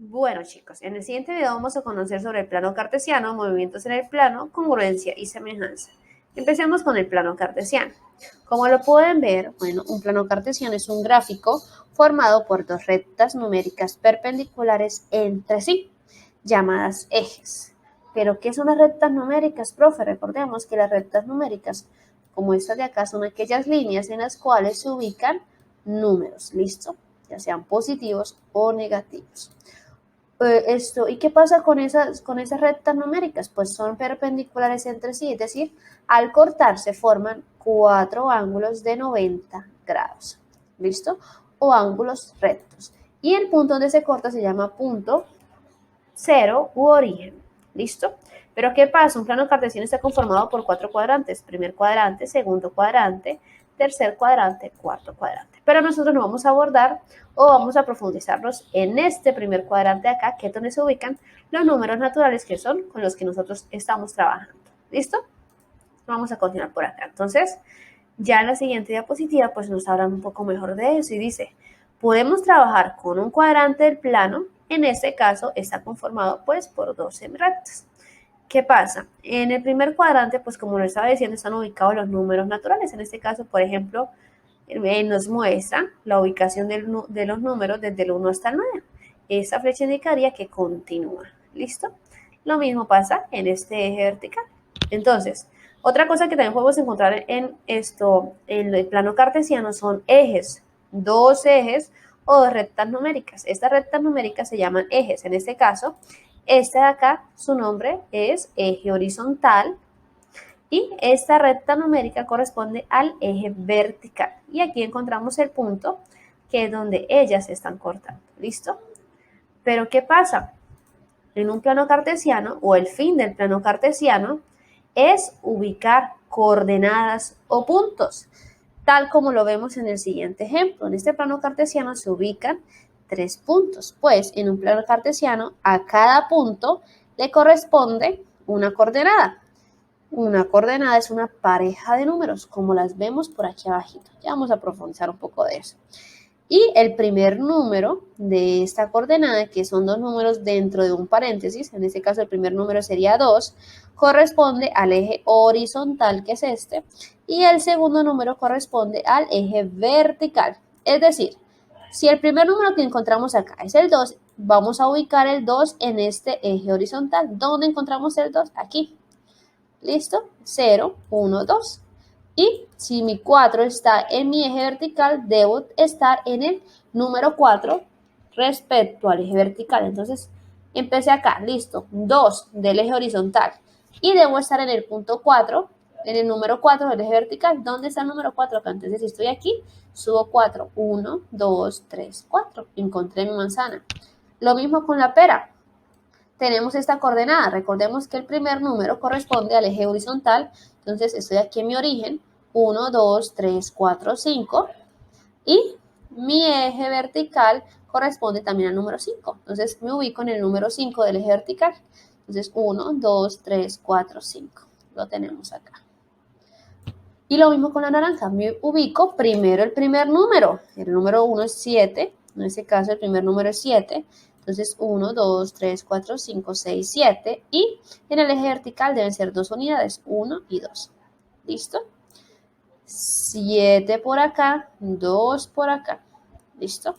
Bueno chicos, en el siguiente video vamos a conocer sobre el plano cartesiano, movimientos en el plano, congruencia y semejanza. Empecemos con el plano cartesiano. Como lo pueden ver, bueno, un plano cartesiano es un gráfico formado por dos rectas numéricas perpendiculares entre sí, llamadas ejes. ¿Pero qué son las rectas numéricas, profe? Recordemos que las rectas numéricas, como esta de acá, son aquellas líneas en las cuales se ubican números, ¿listo? Ya sean positivos o negativos. ¿Y qué pasa con esas rectas numéricas? Pues son perpendiculares entre sí, es decir, al cortarse forman cuatro ángulos de 90 grados, ¿listo? O ángulos rectos. Y el punto donde se corta se llama punto cero u origen, ¿listo? Pero ¿qué pasa? Un plano cartesiano está conformado por cuatro cuadrantes, primer cuadrante, segundo cuadrante, tercer cuadrante, cuarto cuadrante. Pero nosotros no vamos a abordar o vamos a profundizarnos en este primer cuadrante de acá, que es donde se ubican los números naturales que son con los que nosotros estamos trabajando. ¿Listo? Vamos a continuar por acá. Entonces, ya en la siguiente diapositiva, pues nos hablan un poco mejor de eso y dice, podemos trabajar con un cuadrante del plano, en este caso está conformado pues por dos semirectas. ¿Qué pasa? En el primer cuadrante, pues como lo estaba diciendo, están ubicados los números naturales. En este caso, por ejemplo, nos muestra la ubicación de los números desde el 1 hasta el 9. Esta flecha indicaría que continúa. ¿Listo? Lo mismo pasa en este eje vertical. Entonces, otra cosa que también podemos encontrar en el plano cartesiano son ejes, dos ejes o dos rectas numéricas. Estas rectas numéricas se llaman ejes. En este caso, este de acá, su nombre es eje horizontal y esta recta numérica corresponde al eje vertical. Y aquí encontramos el punto que es donde ellas se están cortando. ¿Listo? Pero ¿qué pasa? En un plano cartesiano, o el fin del plano cartesiano, es ubicar coordenadas o puntos, tal como lo vemos en el siguiente ejemplo. En este plano cartesiano se ubican tres puntos, pues en un plano cartesiano a cada punto le corresponde una coordenada. Una coordenada es una pareja de números, como las vemos por aquí abajito. Ya vamos a profundizar un poco de eso. Y el primer número de esta coordenada, que son dos números dentro de un paréntesis, en este caso el primer número sería 2, corresponde al eje horizontal, que es este, y el segundo número corresponde al eje vertical. Es decir, si el primer número que encontramos acá es el 2, vamos a ubicar el 2 en este eje horizontal. ¿Dónde encontramos el 2? Aquí. ¿Listo? 0, 1, 2. Y si mi 4 está en mi eje vertical, debo estar en el número 4 respecto al eje vertical. Entonces, empecé acá, listo, 2 del eje horizontal. Y debo estar en el punto 4, en el número 4 del eje vertical. ¿Dónde está el número 4 acá? Entonces, si estoy aquí, subo 4. 1, 2, 3, 4. Encontré mi manzana. Lo mismo con la pera. Tenemos esta coordenada. Recordemos que el primer número corresponde al eje horizontal. Entonces, estoy aquí en mi origen. 1, 2, 3, 4, 5. Y mi eje vertical corresponde también al número 5. Entonces, me ubico en el número 5 del eje vertical. Entonces, 1, 2, 3, 4, 5. Lo tenemos acá. Y lo mismo con la naranja. Me ubico primero el primer número. El número 1 es 7. En este caso, el primer número es 7. Entonces, 1, 2, 3, 4, 5, 6, 7. Y en el eje vertical deben ser dos unidades, 1 y 2. ¿Listo? 7 por acá, 2 por acá. ¿Listo?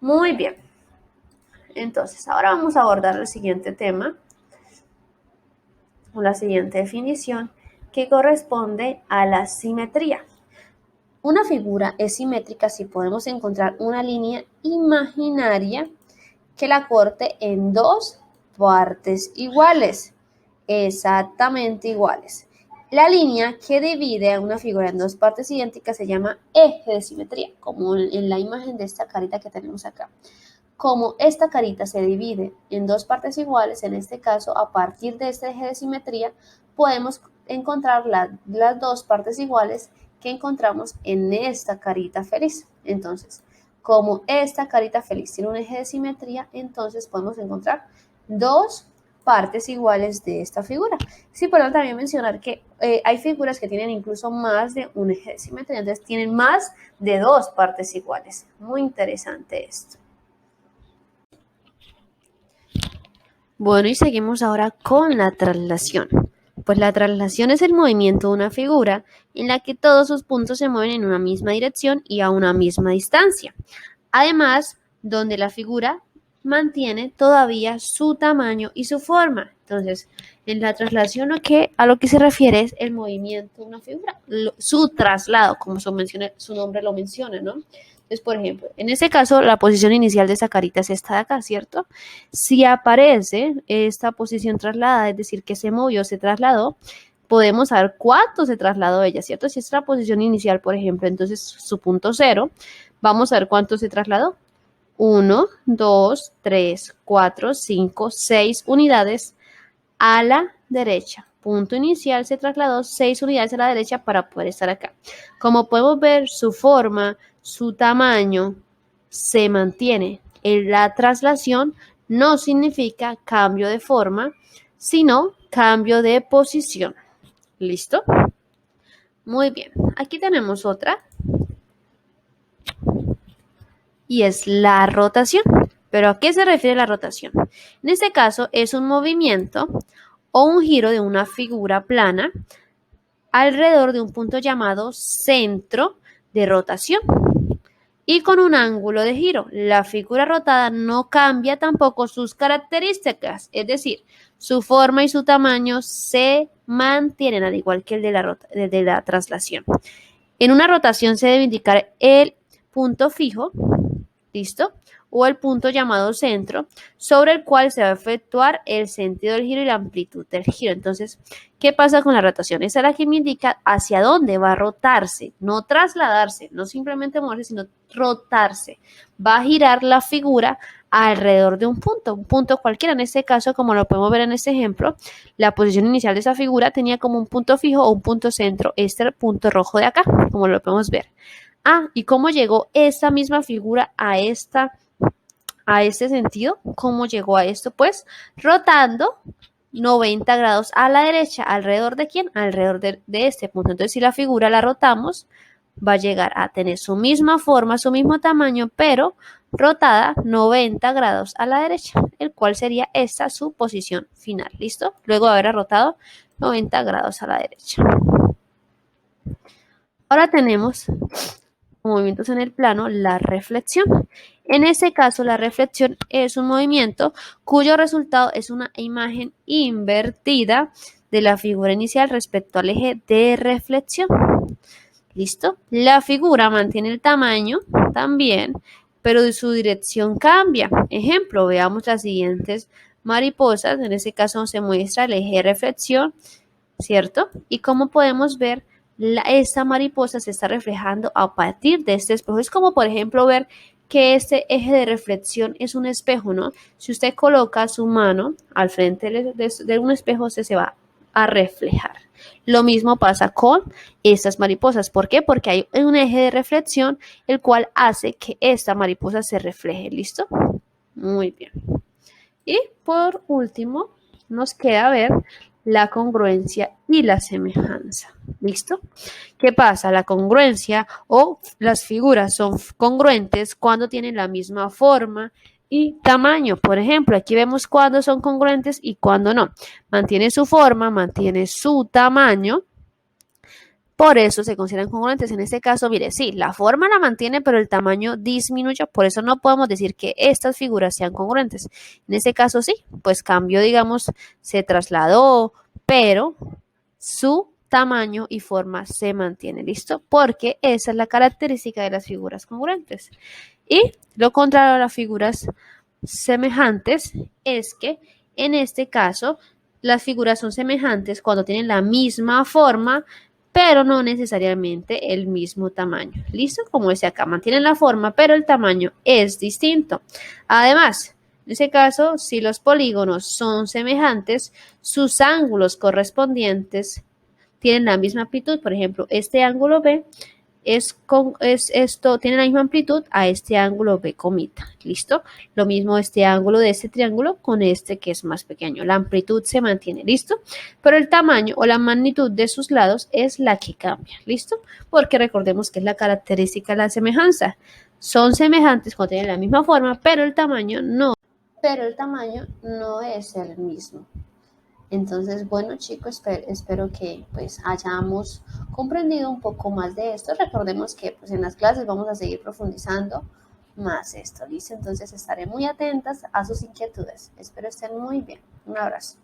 Muy bien. Entonces, ahora vamos a abordar el siguiente tema, o la siguiente definición, que corresponde a la simetría. Una figura es simétrica si podemos encontrar una línea imaginaria que la corte en dos partes iguales, exactamente iguales. La línea que divide a una figura en dos partes idénticas se llama eje de simetría, como en la imagen de esta carita que tenemos acá. Como esta carita se divide en dos partes iguales, en este caso, a partir de este eje de simetría, podemos encontrar las dos partes iguales que encontramos en esta carita feliz. Entonces, como esta carita feliz tiene un eje de simetría, entonces podemos encontrar dos partes iguales de esta figura. Es importante también mencionar que hay figuras que tienen incluso más de un eje de simetría, entonces tienen más de dos partes iguales. Muy interesante esto. Bueno, y seguimos ahora con la traslación. Pues la traslación es el movimiento de una figura en la que todos sus puntos se mueven en una misma dirección y a una misma distancia. Además, donde la figura mantiene todavía su tamaño y su forma. Entonces, en la traslación a lo que se refiere es el movimiento de una figura, su traslado, como su nombre lo menciona, ¿no? Entonces, por ejemplo, en este caso, la posición inicial de esta carita es esta de acá, ¿cierto? Si aparece esta posición trasladada, es decir, que se movió, se trasladó, podemos saber cuánto se trasladó ella, ¿cierto? Si es la posición inicial, por ejemplo, entonces su punto 0, vamos a ver cuánto se trasladó. 1, 2, 3, 4, 5, 6 unidades a la derecha. Punto inicial se trasladó 6 unidades a la derecha para poder estar acá. Como podemos ver, su forma, su tamaño se mantiene. En la traslación no significa cambio de forma, sino cambio de posición. ¿Listo? Muy bien. Aquí tenemos otra. Y es la rotación. ¿Pero a qué se refiere la rotación? En este caso es un movimiento o un giro de una figura plana alrededor de un punto llamado centro de rotación y con un ángulo de giro. La figura rotada no cambia tampoco sus características, es decir, su forma y su tamaño se mantienen al igual que el de la traslación. En una rotación se debe indicar el punto fijo, ¿listo? O el punto llamado centro, sobre el cual se va a efectuar el sentido del giro y la amplitud del giro. Entonces, ¿qué pasa con la rotación? Esa es la que me indica hacia dónde va a rotarse, no trasladarse, no simplemente moverse, sino rotarse. Va a girar la figura alrededor de un punto cualquiera. En este caso, como lo podemos ver en este ejemplo, la posición inicial de esa figura tenía como un punto fijo o un punto centro, este es el punto rojo de acá, como lo podemos ver. ¿Y cómo llegó esta misma figura a este sentido? ¿Cómo llegó a esto? Pues rotando 90 grados a la derecha. ¿Alrededor de quién? Alrededor de este punto. Entonces, si la figura la rotamos, va a llegar a tener su misma forma, su mismo tamaño, pero rotada 90 grados a la derecha, el cual sería esta su posición final. ¿Listo? Luego de haber rotado 90 grados a la derecha. Ahora tenemos movimientos en el plano, la reflexión. En este caso, la reflexión es un movimiento cuyo resultado es una imagen invertida de la figura inicial respecto al eje de reflexión. ¿Listo? La figura mantiene el tamaño también, pero su dirección cambia. Ejemplo, veamos las siguientes mariposas. En este caso se muestra el eje de reflexión, ¿cierto? Y como podemos ver, esta mariposa se está reflejando a partir de este espejo. Es como, por ejemplo, ver que este eje de reflexión es un espejo, ¿no? Si usted coloca su mano al frente de un espejo, se va a reflejar. Lo mismo pasa con estas mariposas. ¿Por qué? Porque hay un eje de reflexión, el cual hace que esta mariposa se refleje. ¿Listo? Muy bien. Y por último, nos queda ver la congruencia y la semejanza. ¿Listo? ¿Qué pasa? La congruencia o las figuras son congruentes cuando tienen la misma forma y tamaño. Por ejemplo, aquí vemos cuándo son congruentes y cuándo no. Mantiene su forma, mantiene su tamaño. Por eso se consideran congruentes. En este caso, mire, sí, la forma la mantiene, pero el tamaño disminuye. Por eso no podemos decir que estas figuras sean congruentes. En este caso, sí, pues cambió, digamos, se trasladó, pero su tamaño y forma se mantiene, ¿listo? Porque esa es la característica de las figuras congruentes. Y lo contrario a las figuras semejantes es que en este caso las figuras son semejantes cuando tienen la misma forma, pero no necesariamente el mismo tamaño. ¿Listo? Como dice acá, mantienen la forma, pero el tamaño es distinto. Además, en ese caso, si los polígonos son semejantes, sus ángulos correspondientes tienen la misma amplitud. Por ejemplo, este ángulo B tiene la misma amplitud a este ángulo B comita. ¿Listo? Lo mismo este ángulo de este triángulo con este que es más pequeño. La amplitud se mantiene. ¿Listo? Pero el tamaño o la magnitud de sus lados es la que cambia. ¿Listo? Porque recordemos que es la característica de la semejanza. Son semejantes cuando tienen la misma forma, pero el tamaño no. pero el tamaño no es el mismo. Entonces, bueno chicos, espero que pues hayamos comprendido un poco más de esto. Recordemos que pues en las clases vamos a seguir profundizando más esto, ¿listo? Entonces estaré muy atentas a sus inquietudes. Espero estén muy bien. Un abrazo.